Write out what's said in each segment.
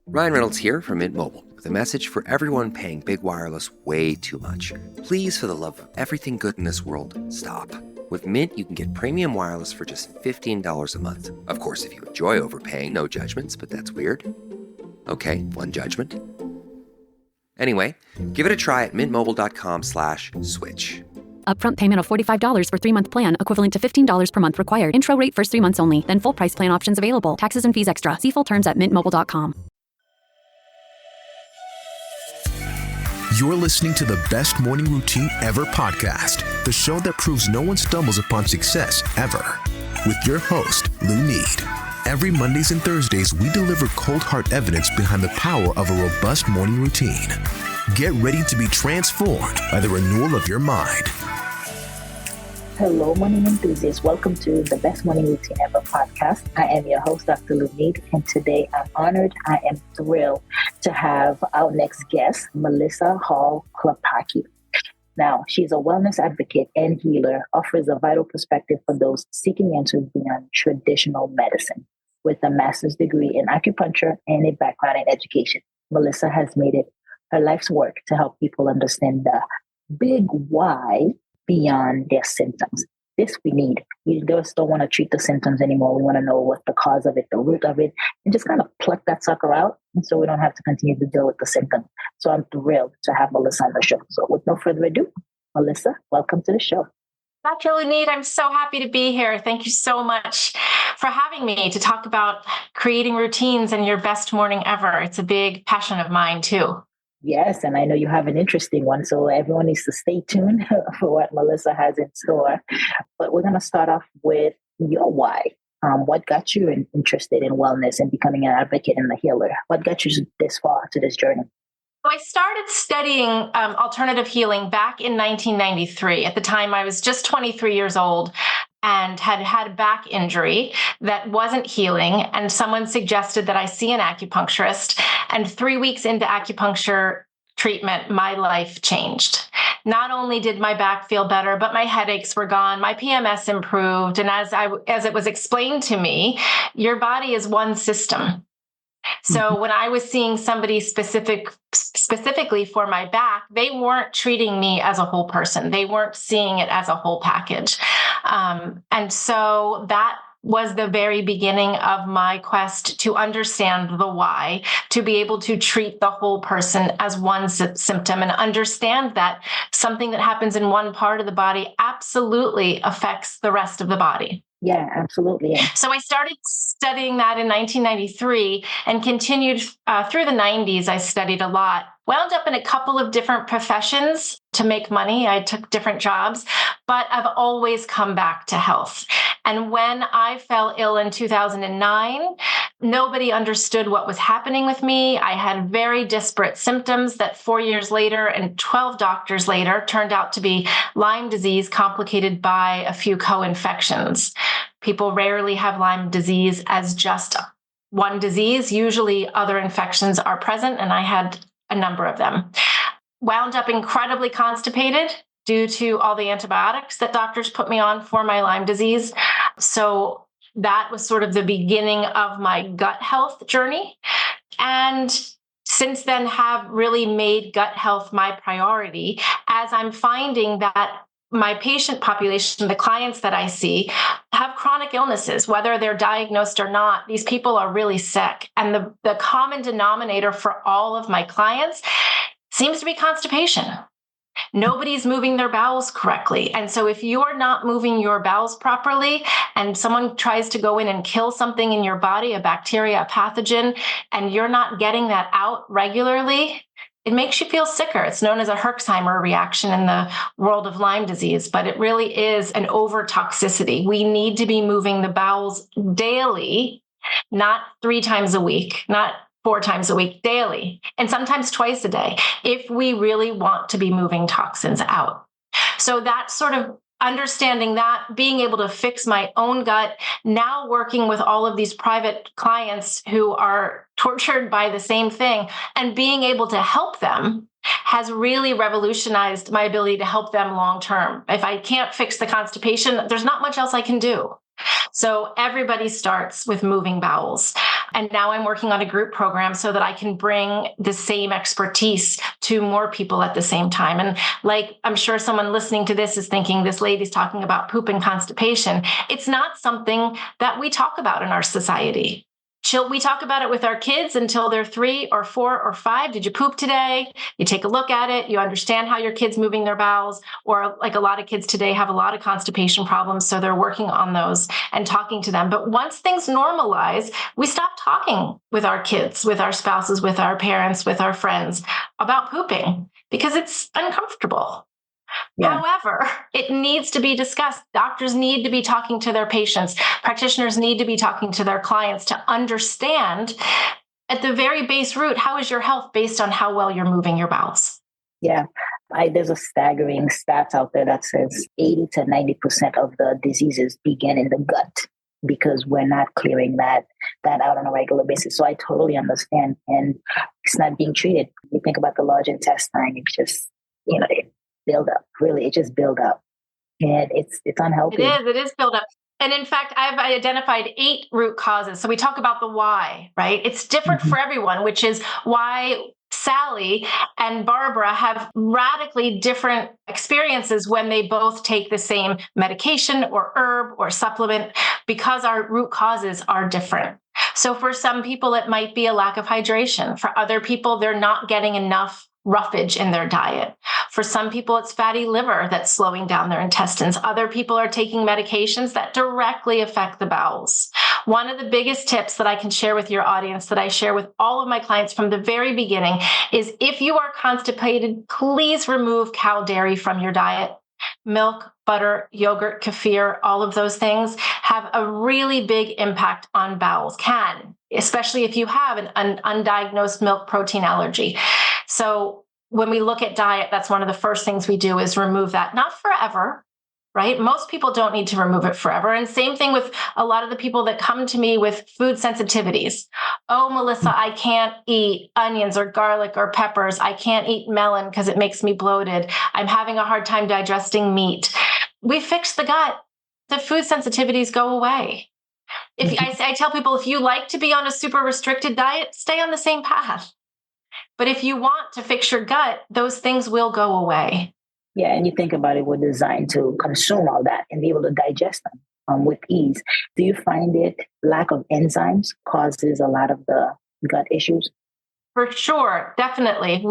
Ryan Reynolds here from Mint Mobile with a message for everyone paying big wireless way too much. Please, for the love of everything good in this world, stop. With Mint, you can get premium wireless for just $15 a month. Of course, if you enjoy overpaying, no judgments, but that's weird. Okay, one judgment. Anyway, give it a try at mintmobile.com/switch. Upfront payment of $45 for 3-month plan, equivalent to $15 per month required. Intro rate first 3 months only, then full price plan options available. Taxes and fees extra. See full terms at mintmobile.com. You're listening to the Best Morning Routine Ever podcast, the show that proves no one stumbles upon success ever. With your host, Lou Need. Every Mondays and Thursdays, we deliver cold hard evidence behind the power of a robust morning routine. Get ready to be transformed by the renewal of your mind. Hello, morning enthusiasts. Welcome to the Best Morning Routine Ever podcast. I am your host, Dr. Lunid, and today I'm honored. I am thrilled to have our next guest, Melissa Hall Klepacki. Now, she's a wellness advocate and healer, offers a vital perspective for those seeking answers beyond traditional medicine. With a master's degree in acupuncture and a background in education, Melissa has made it her life's work to help people understand the big why beyond their symptoms. This we need. We just don't want to treat the symptoms anymore. We want to know what the cause of it, the root of it, and just kind of pluck that sucker out, and so we don't have to continue to deal with the symptoms. So I'm thrilled to have Melissa on the show. So with no further ado, Melissa, welcome to the show. Dr. Lunid, I'm so happy to be here. Thank you so much for having me to talk about creating routines and your best morning ever. It's a big passion of mine too. Yes, and I know you have an interesting one, so everyone needs to stay tuned for what Melissa has in store. But we're going to start off with your why. What got you interested in wellness and becoming an advocate and a healer? What got you this far to this journey? I started studying alternative healing back in 1993. At the time, I was just 23 years old and had a back injury that wasn't healing. And someone suggested that I see an acupuncturist. And 3 weeks into acupuncture treatment, my life changed. Not only did my back feel better, but my headaches were gone, my PMS improved. And as it was explained to me, your body is one system. So when I was seeing somebody specifically for my back, they weren't treating me as a whole person. They weren't seeing it as a whole package. And so that was the very beginning of my quest to understand the why, to be able to treat the whole person as one symptom and understand that something that happens in one part of the body absolutely affects the rest of the body. Yeah, absolutely. So I started studying that in 1993 and continued through the 90s. I studied a lot, wound up in a couple of different professions to make money. I took different jobs, but I've always come back to health. And when I fell ill in 2009, nobody understood what was happening with me. I had very disparate symptoms that 4 years later and 12 doctors later turned out to be Lyme disease complicated by a few co-infections. People rarely have Lyme disease as just one disease. Usually other infections are present, and I had a number of them. Wound up incredibly constipated due to all the antibiotics that doctors put me on for my Lyme disease. So that was sort of the beginning of my gut health journey. And since then have really made gut health my priority, as I'm finding that my patient population, the clients that I see, have chronic illnesses, whether they're diagnosed or not. These people are really sick. And the common denominator for all of my clients seems to be constipation. Nobody's moving their bowels correctly. And so if you're not moving your bowels properly and someone tries to go in and kill something in your body, a bacteria, a pathogen, and you're not getting that out regularly, it makes you feel sicker. It's known as a Herxheimer reaction in the world of Lyme disease, but it really is an overtoxicity. We need to be moving the bowels daily, not 3 times a week, not 4 times a week, daily, and sometimes twice a day, if we really want to be moving toxins out. So that's sort of understanding that, being able to fix my own gut, now working with all of these private clients who are tortured by the same thing, and being able to help them has really revolutionized my ability to help them long term. If I can't fix the constipation, there's not much else I can do. So everybody starts with moving bowels. And now I'm working on a group program so that I can bring the same expertise to more people at the same time. And like, I'm sure someone listening to this is thinking, this lady's talking about poop and constipation. It's not something that we talk about in our society. We talk about it with our kids until they're 3 or 4 or 5. Did you poop today? You take a look at it. You understand how your kid's moving their bowels. Or like a lot of kids today have a lot of constipation problems. So they're working on those and talking to them. But once things normalize, we stop talking with our kids, with our spouses, with our parents, with our friends about pooping because it's uncomfortable. Yeah. However, it needs to be discussed. Doctors need to be talking to their patients. Practitioners need to be talking to their clients to understand at the very base root, how is your health based on how well you're moving your bowels? Yeah. There's a staggering stats out there that says 80 to 90% of the diseases begin in the gut because we're not clearing that out on a regular basis. So I totally understand. And it's not being treated. You think about the large intestine, it's just, it build up. Really, it just build up. And it's unhealthy. It is build up. And in fact, I've identified 8 root causes. So we talk about the why, right? It's different for everyone, which is why Sally and Barbara have radically different experiences when they both take the same medication or herb or supplement because our root causes are different. So for some people, it might be a lack of hydration. For other people, they're not getting enough roughage in their diet. For some people, it's fatty liver that's slowing down their intestines. Other people are taking medications that directly affect the bowels. One of the biggest tips that I can share with your audience that I share with all of my clients from the very beginning is if you are constipated, please remove cow dairy from your diet. Milk, butter, yogurt, kefir, all of those things have a really big impact on bowels, especially if you have an undiagnosed milk protein allergy. So when we look at diet, that's one of the first things we do is remove that. Not forever, right? Most people don't need to remove it forever. And same thing with a lot of the people that come to me with food sensitivities. Oh, Melissa, I can't eat onions or garlic or peppers. I can't eat melon because it makes me bloated. I'm having a hard time digesting meat. We fix the gut. The food sensitivities go away. If I tell people, if you like to be on a super restricted diet, stay on the same path. But if you want to fix your gut, those things will go away. Yeah, and you think about it, we're designed to consume all that and be able to digest them with ease. Do you find it lack of enzymes causes a lot of the gut issues? For sure, definitely.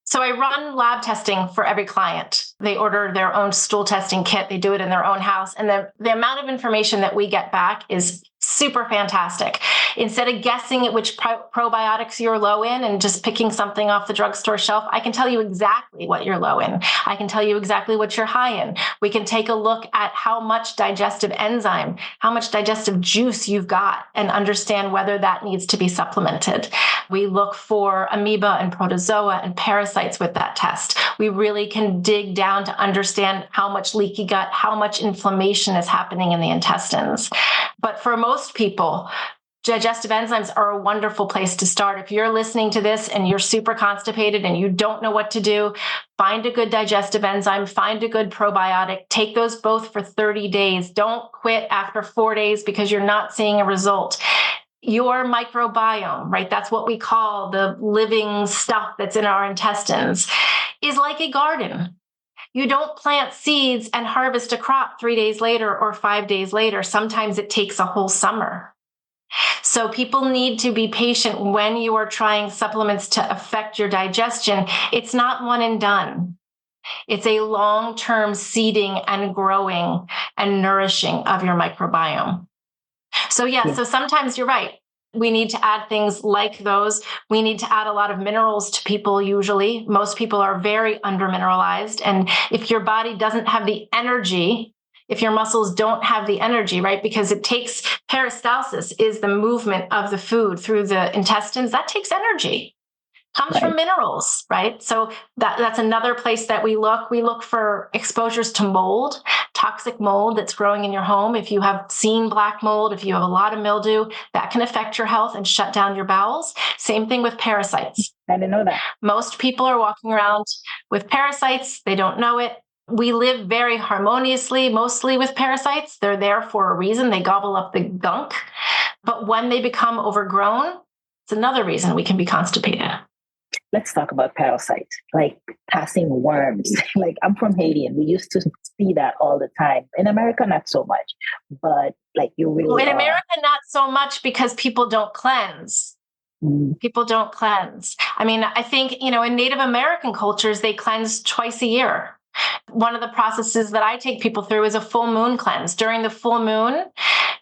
So I run lab testing for every client. They order their own stool testing kit. They do it in their own house. And the amount of information that we get back is super fantastic. Instead of guessing at which probiotics you're low in and just picking something off the drugstore shelf, I can tell you exactly what you're low in. I can tell you exactly what you're high in. We can take a look at how much digestive enzyme, how much digestive juice you've got, and understand whether that needs to be supplemented. We look for amoeba and protozoa and parasites with that test. We really can dig down to understand how much leaky gut, how much inflammation is happening in the intestines. But for most people, digestive enzymes are a wonderful place to start. If you're listening to this and you're super constipated and you don't know what to do, find a good digestive enzyme, find a good probiotic, take those both for 30 days. Don't quit after 4 days because you're not seeing a result. Your microbiome, right? That's what we call the living stuff that's in our intestines, is like a garden. You don't plant seeds and harvest a crop 3 days later or 5 days later. Sometimes it takes a whole summer. So people need to be patient when you are trying supplements to affect your digestion. It's not one and done. It's a long-term seeding and growing and nourishing of your microbiome. So so sometimes you're right. We need to add things like those. We need to add a lot of minerals to people usually. Most people are very undermineralized. And if your body doesn't have the energy, if your muscles don't have the energy, right, because it takes peristalsis is the movement of the food through the intestines, that takes energy. Comes from minerals, right? So that's another place that we look. We look for exposures to mold, toxic mold that's growing in your home. If you have seen black mold, if you have a lot of mildew, that can affect your health and shut down your bowels. Same thing with parasites. I didn't know that. Most people are walking around with parasites. They don't know it. We live very harmoniously, mostly with parasites. They're there for a reason. They gobble up the gunk. But when they become overgrown, it's another reason we can be constipated. Let's talk about parasites, like passing worms. Like I'm from Haiti and we used to see that all the time. In America, not so much, but like you really In America, not so much because people don't cleanse. People don't cleanse. I mean, I think, in Native American cultures, they cleanse twice a year. One of the processes that I take people through is a full moon cleanse. During the full moon,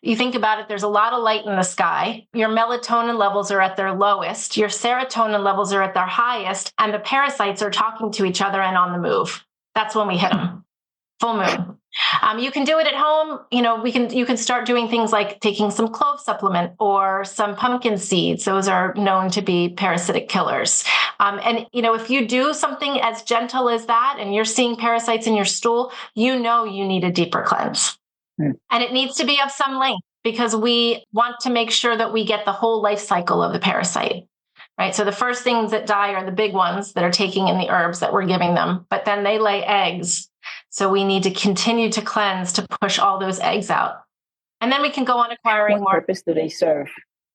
you think about it, there's a lot of light in the sky. Your melatonin levels are at their lowest. Your serotonin levels are at their highest. And the parasites are talking to each other and on the move. That's when we hit them. Full moon. You can do it at home. You can start doing things like taking some clove supplement or some pumpkin seeds. Those are known to be parasitic killers. And if you do something as gentle as that and you're seeing parasites in your stool, you need a deeper cleanse. And it needs to be of some length because we want to make sure that we get the whole life cycle of the parasite. Right. So the first things that die are the big ones that are taking in the herbs that we're giving them, but then they lay eggs. So we need to continue to cleanse to push all those eggs out. And then we can go on acquiring more. What purpose do they serve?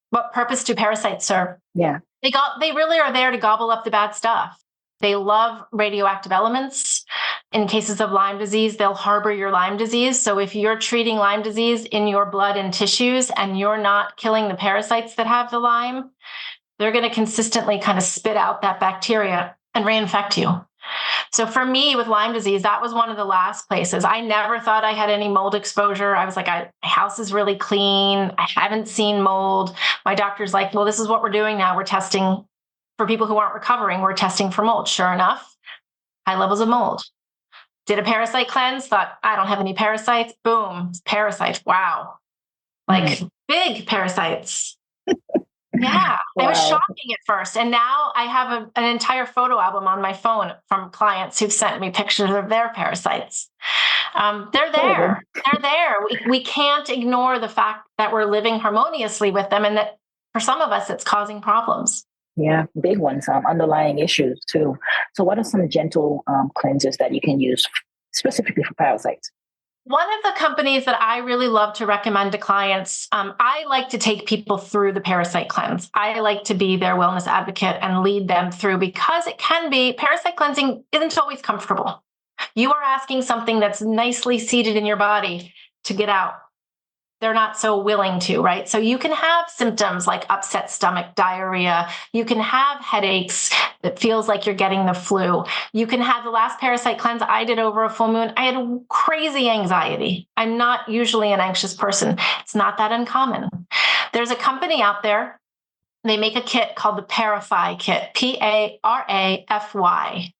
What purpose do parasites serve? Yeah. They really are there to gobble up the bad stuff. They love radioactive elements. In cases of Lyme disease, they'll harbor your Lyme disease. So if you're treating Lyme disease in your blood and tissues and you're not killing the parasites that have the Lyme, they're going to consistently kind of spit out that bacteria and reinfect you. So for me with Lyme disease, that was one of the last places. I never thought I had any mold exposure. I was like, my house is really clean. I haven't seen mold. My doctor's like, well, this is what we're doing now. We're testing for people who aren't recovering. We're testing for mold. Sure enough, high levels of mold. Did a parasite cleanse, thought, I don't have any parasites. Boom, parasites. Wow. Like big parasites. Yeah, wow. It was shocking at first. And now I have an entire photo album on my phone from clients who've sent me pictures of their parasites. They're there. They're there. We can't ignore the fact that we're living harmoniously with them and that for some of us, it's causing problems. Yeah, big ones, underlying issues too. So what are some gentle cleansers that you can use specifically for parasites? One of the companies that I really love to recommend to clients, I like to take people through the parasite cleanse. I like to be their wellness advocate and lead them through because parasite cleansing isn't always comfortable. You are asking something that's nicely seated in your body to get out. They're not so willing to, right? So you can have symptoms like upset stomach, diarrhea. You can have headaches that feels like you're getting the flu. You can have the last parasite cleanse I did over a full moon. I had crazy anxiety. I'm not usually an anxious person. It's not that uncommon. There's a company out there. They make a kit called the Parafy kit, Parafy.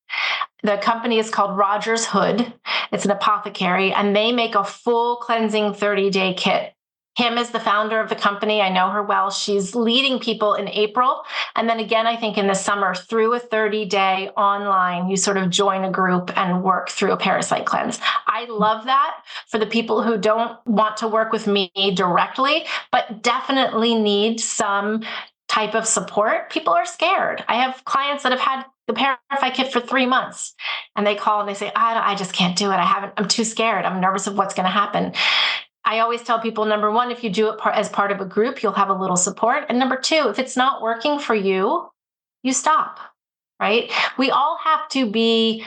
The company is called Rogers Hood. It's an apothecary, and they make a full cleansing 30-day kit. Kim is the founder of the company. I know her well. She's leading people in April. And then again, I think in the summer through a 30-day online, you sort of join a group and work through a parasite cleanse. I love that for the people who don't want to work with me directly, but definitely need some type of support. People are scared. I have clients that have had the Parafy kit for 3 months and they call and they say, I just can't do it. I'm too scared. I'm nervous of what's going to happen. I always tell people, number one, if you do it as part of a group, you'll have a little support. And number two, if it's not working for you, you stop, right? We all have to be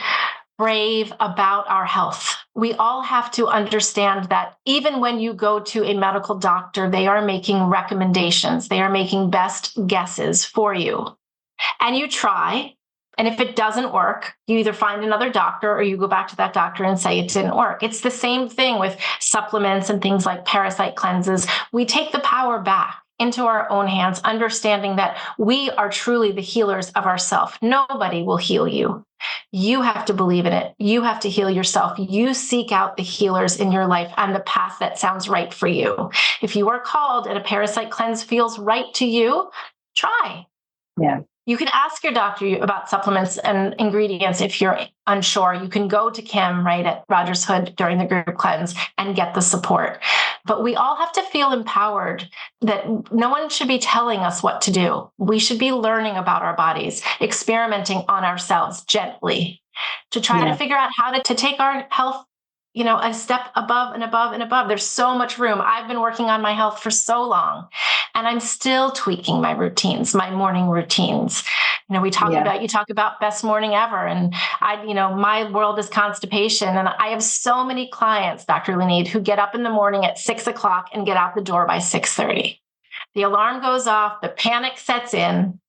brave about our health. We all have to understand that even when you go to a medical doctor, they are making recommendations. They are making best guesses for you. And you try. And if it doesn't work, you either find another doctor or you go back to that doctor and say it didn't work. It's the same thing with supplements and things like parasite cleanses. We take the power back into our own hands, understanding that we are truly the healers of ourselves. Nobody will heal you. You have to believe in it. You have to heal yourself. You seek out the healers in your life and the path that sounds right for you. If you are called and a parasite cleanse feels right to you, try. Yeah. You can ask your doctor about supplements and ingredients if you're unsure. You can go to Kim, right, at Rogers Hood during the group cleanse and get the support. But we all have to feel empowered that no one should be telling us what to do. We should be learning about our bodies, experimenting on ourselves gently. to try to figure out how to take our health, a step above and above and above. There's so much room. I've been working on my health for so long, and I'm still tweaking my routines, my morning routines. You talk about best morning ever. And my world is constipation. And I have so many clients, Dr. Lunid, who get up in the morning at 6:00 and get out the door by 6:30. The alarm goes off, the panic sets in.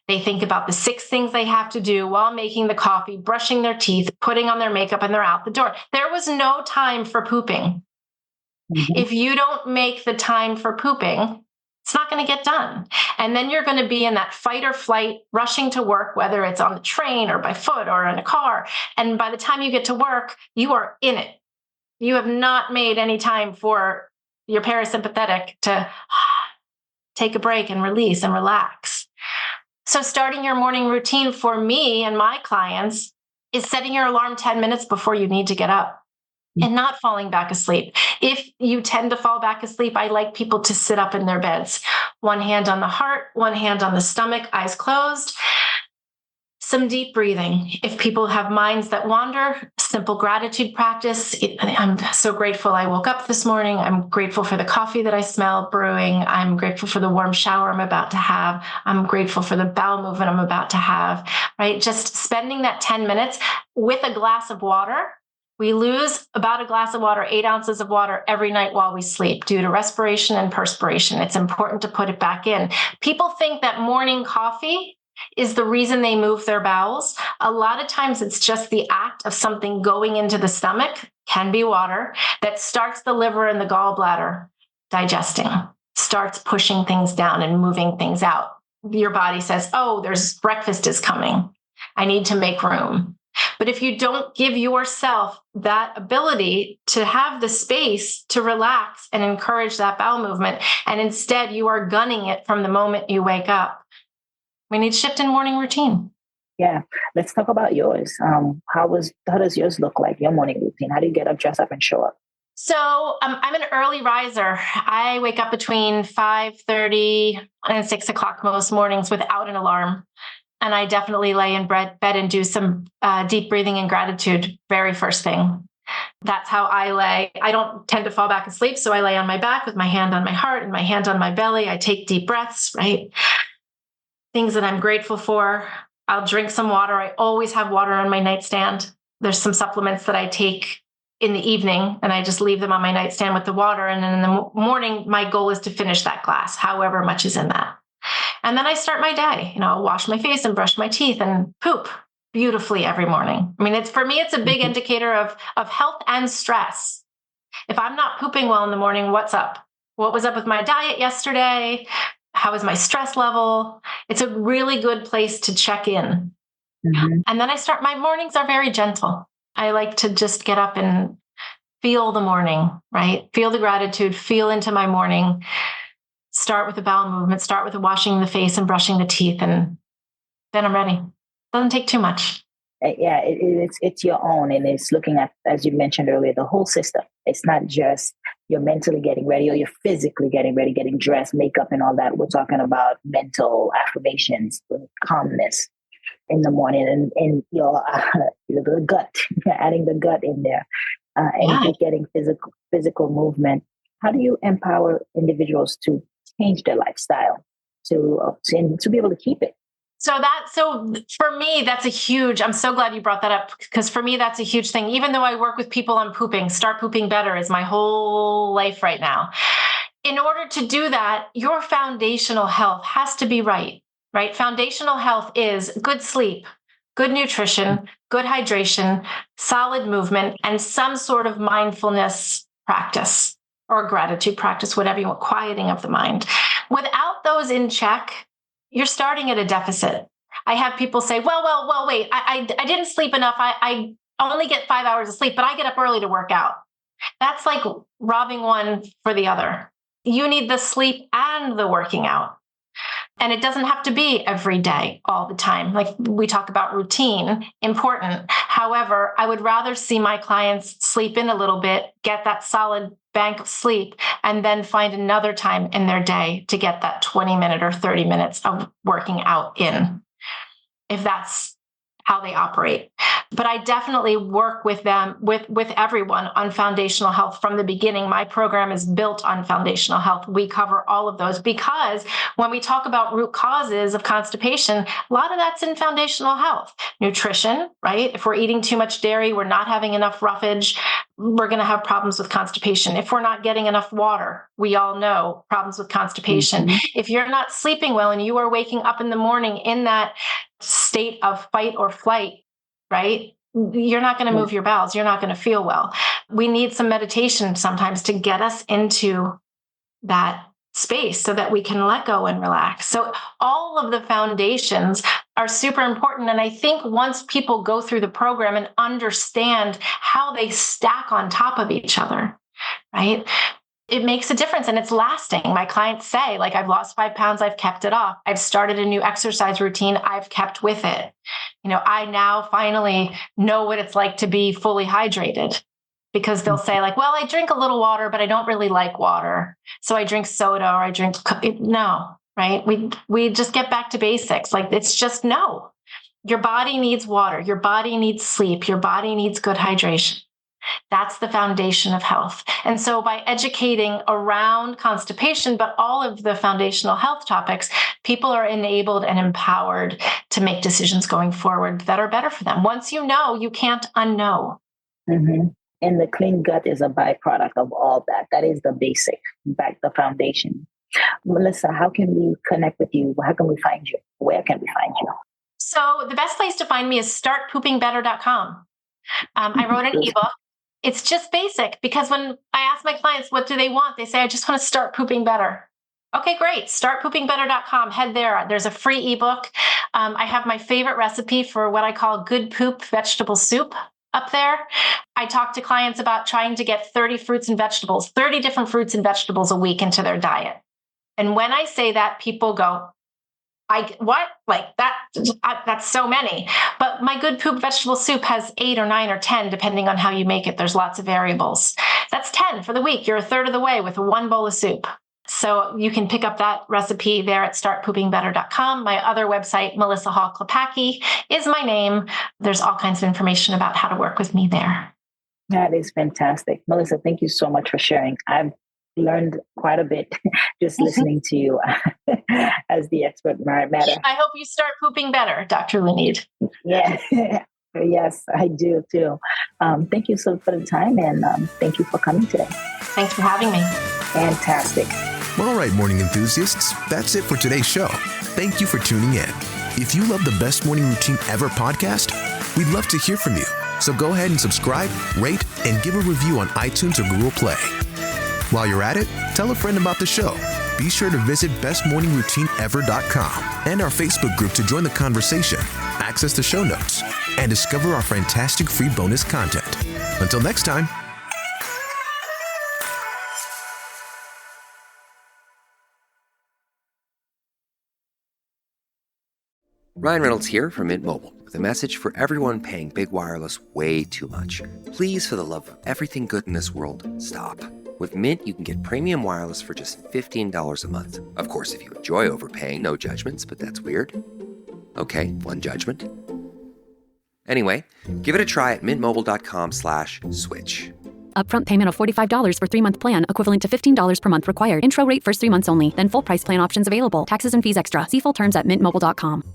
They think about the 6 things they have to do while making the coffee, brushing their teeth, putting on their makeup, and they're out the door. There was no time for pooping. Mm-hmm. If you don't make the time for pooping, it's not going to get done. And then you're going to be in that fight or flight, rushing to work, whether it's on the train or by foot or in a car. And by the time you get to work, you are in it. You have not made any time for your parasympathetic to take a break and release and relax. So starting your morning routine for me and my clients is setting your alarm 10 minutes before you need to get up and not falling back asleep. If you tend to fall back asleep, I like people to sit up in their beds. One hand on the heart, one hand on the stomach, eyes closed. Some deep breathing. If people have minds that wander, simple gratitude practice. I'm so grateful I woke up this morning. I'm grateful for the coffee that I smell brewing. I'm grateful for the warm shower I'm about to have. I'm grateful for the bowel movement I'm about to have, right? Just spending that 10 minutes with a glass of water. We lose about a glass of water, 8 ounces of water every night while we sleep due to respiration and perspiration. It's important to put it back in. People think that morning coffee is the reason they move their bowels. A lot of times it's just the act of something going into the stomach, can be water, that starts the liver and the gallbladder digesting, starts pushing things down and moving things out. Your body says, oh, breakfast is coming. I need to make room. But if you don't give yourself that ability to have the space to relax and encourage that bowel movement, and instead you are gunning it from the moment you wake up, we need to shift in morning routine. Yeah. Let's talk about yours. How does yours look like, your morning routine? How do you get up, dress up, and show up? So I'm an early riser. I wake up between 5:30 and 6:00 most mornings without an alarm. And I definitely lay in bed and do some deep breathing and gratitude very first thing. That's how I lay. I don't tend to fall back asleep. So I lay on my back with my hand on my heart and my hand on my belly. I take deep breaths, right? Things that I'm grateful for. I'll drink some water. I always have water on my nightstand. There's some supplements that I take in the evening, and I just leave them on my nightstand with the water. And then in the morning, my goal is to finish that glass, however much is in that. And then I start my day. I'll wash my face and brush my teeth and poop beautifully every morning. I mean, for me, it's a big indicator of health and stress. If I'm not pooping well in the morning, what's up? What was up with my diet yesterday? How is my stress level? It's a really good place to check in. Mm-hmm. And then my mornings are very gentle. I like to just get up and feel the morning, right? Feel the gratitude, feel into my morning. Start with the bowel movement, start with the washing the face and brushing the teeth, and then I'm ready. Doesn't take too much. Yeah, it's your own, and it's looking at, as you mentioned earlier, the whole system. It's not just you're mentally getting ready or you're physically getting ready, getting dressed, makeup, and all that. We're talking about mental affirmations, calmness in the morning, and your the gut, adding the gut in there, and getting physical movement. How do you empower individuals to change their lifestyle to be able to keep it? So for me, that's I'm so glad you brought that up, because for me, that's a huge thing. Even though I work with people on pooping, Start Pooping Better is my whole life right now. In order to do that, your foundational health has to be right? Foundational health is good sleep, good nutrition, good hydration, solid movement, and some sort of mindfulness practice or gratitude practice, whatever you want, quieting of the mind. Without those in check, you're starting at a deficit. I have people say, well, wait, I didn't sleep enough. I only get 5 hours of sleep, but I get up early to work out. That's like robbing one for the other. You need the sleep and the working out. And it doesn't have to be every day, all the time. Like we talk about routine, important. However, I would rather see my clients sleep in a little bit, get that solid bank of sleep, and then find another time in their day to get that 20 minute or 30 minutes of working out in. If that's how they operate. But I definitely work with them, with everyone on foundational health from the beginning. My program is built on foundational health. We cover all of those because when we talk about root causes of constipation, a lot of that's in foundational health. Nutrition, right? If we're eating too much dairy, we're not having enough roughage, we're going to have problems with constipation. If we're not getting enough water, we all know problems with constipation. Mm-hmm. If you're not sleeping well and you are waking up in the morning in that state of fight or flight, right? You're not going to move your bowels. You're not going to feel well. We need some meditation sometimes to get us into that space so that we can let go and relax. So all of the foundations are super important. And I think once people go through the program and understand how they stack on top of each other, right? It makes a difference and it's lasting. My clients say, like, I've lost 5 pounds, I've kept it off. I've started a new exercise routine, I've kept with it. I now finally know what it's like to be fully hydrated, because they'll say, like, well, I drink a little water, but I don't really like water. So I drink soda or I drink, no, right? We just get back to basics. Like, it's just no. Your body needs water. Your body needs sleep. Your body needs good hydration. That's the foundation of health. And so by educating around constipation, but all of the foundational health topics, people are enabled and empowered to make decisions going forward that are better for them. Once you know, you can't unknow. Mm-hmm. And the clean gut is a byproduct of all that. That is the basic, the foundation. Melissa, how can we connect with you? How can we find you? Where can we find you? So the best place to find me is startpoopingbetter.com. I wrote an ebook. It's just basic, because when I ask my clients, what do they want? They say, I just want to start pooping better. Okay, great. Startpoopingbetter.com. Head there. There's a free ebook. I have my favorite recipe for what I call good poop vegetable soup up there. I talk to clients about trying to get 30 fruits and vegetables, 30 different fruits and vegetables a week into their diet. And when I say that, people go, what? Like that? That's so many. But my good poop vegetable soup has 8 or 9 or 10, depending on how you make it. There's lots of variables. That's 10 for the week. You're a third of the way with 1 bowl of soup. So you can pick up that recipe there at startpoopingbetter.com. My other website, Melissa Hall Klepacki, is my name. There's all kinds of information about how to work with me there. That is fantastic. Melissa, thank you so much for sharing. I've learned quite a bit just listening to you as the expert matter. I hope you start pooping better, Dr. Lunid. Yeah. Yes, I do too. Thank you so for the time, and thank you for coming today. Thanks for having me. Fantastic. All right, morning enthusiasts, that's it for today's show. Thank you for tuning in. If you love the Best Morning Routine Ever podcast, we'd love to hear from you. So go ahead and subscribe, rate, and give a review on iTunes or Google Play. While you're at it, tell a friend about the show. Be sure to visit bestmorningroutineever.com and our Facebook group to join the conversation, access the show notes, and discover our fantastic free bonus content. Until next time. Ryan Reynolds here from Mint Mobile with a message for everyone paying big wireless way too much. Please, for the love of everything good in this world, stop. With Mint, you can get premium wireless for just $15 a month. Of course, if you enjoy overpaying, no judgments, but that's weird. Okay, one judgment. Anyway, give it a try at mintmobile.com/switch. Upfront payment of $45 for 3-month plan, equivalent to $15 per month required. Intro rate first 3 months only, then full price plan options available. Taxes and fees extra. See full terms at mintmobile.com.